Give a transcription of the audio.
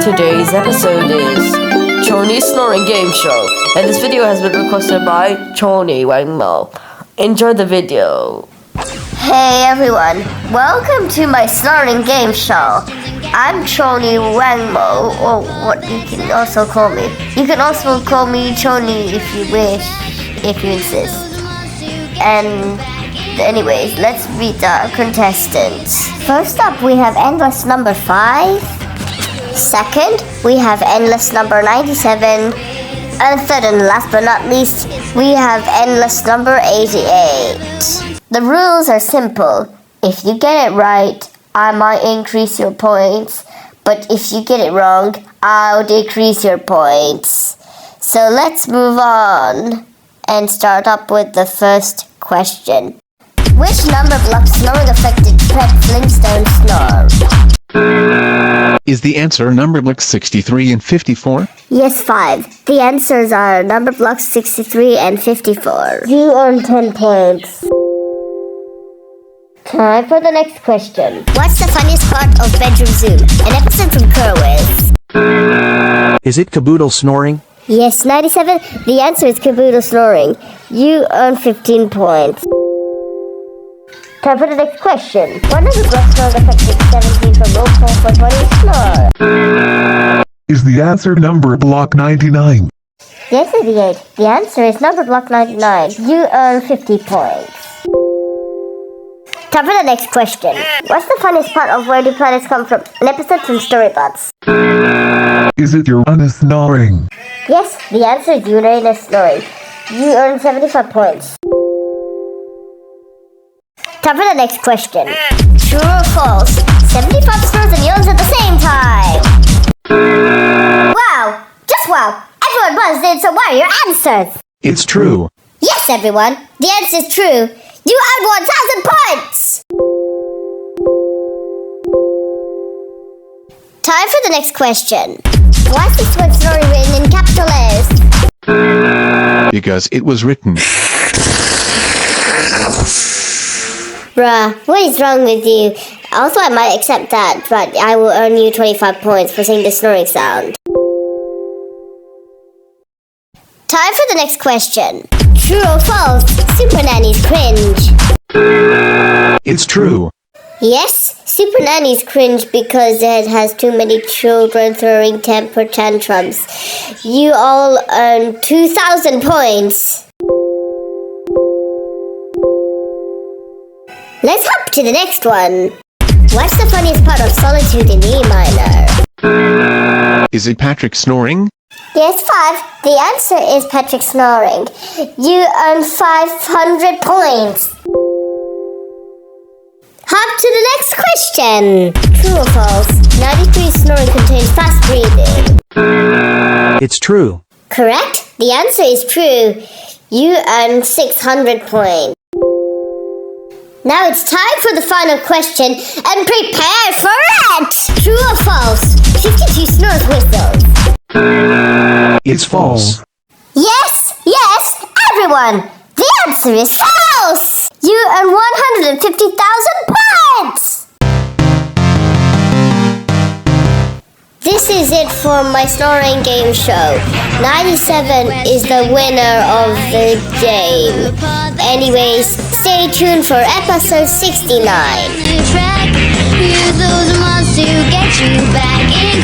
Today's episode is Choni's Snoring Game Show, and this video has been requested by Choni Wangmo. Enjoy the video. Hey everyone, welcome to my Snoring Game Show. I'm Choni Wangmo, or what you can also call me. You can also call me Choni if you wish, if you insist. And anyways, let's meet our contestants. First up, we have endless number 5. Second, we have endless number 97. And third and last but not least, we have endless number 88. The rules are simple. If you get it right, I might increase your points. But if you get it wrong, I'll decrease your points. So let's move on and start up with the first question. Which number block snoring affected Fred Flintstone's snore? Is the answer number block 63 and 54? Yes, 5. The answers are number blocks 63 and 54. You earn 10 points. Time for the next question. What's the funniest part of Bedroom Zoom? An episode from Curwiz. Is it Caboodle Snoring? Yes, 97. The answer is Caboodle Snoring. You earn 15 points. Time for the next question. What number block snoring affected 17 from roll call for 20 snore? Is the answer number block 99? Yes, 88. The answer is number block 99. You earn 50 points. Time for the next question. What's the funniest part of Where Do Planets Come From? An episode from Storybots. Is it Uranus snoring? Yes, the answer is Uranus snoring. You earn 75 points. Time for the next question. True or false? 75 snores and yawns at the same time. Wow! Just wow! Everyone buzzed in, so what are your answers? It's true. Yes, everyone! The answer is true! You earned 1,000 points! Time for the next question. Why is this word snoring written in capital letters? Because it was written. Bruh, what is wrong with you? Also, I might accept that, but I will earn you 25 points for saying the snoring sound. Time for the next question. True or false? Super Nanny's cringe. It's true. Yes, Super Nanny's cringe because it has too many children throwing temper tantrums. You all earn 2,000 points. Let's hop to the next one. What's the funniest part of Solitude in E minor? Is it Patrick snoring? Yes, 5. The answer is Patrick snoring. You earn 500 points. Hop to the next question. True or false? 93 snoring contains fast breathing. It's true. Correct. The answer is true. You earn 600 points. Now it's time for the final question, and prepare for it! True or false? 52 snores whistles. It's false. Yes, everyone! The answer is false! You earn 150,000 points! This is it for my Snoring Game Show. 97 is the winner of the game. Anyways, stay tuned for episode 69. Use those months to get you back in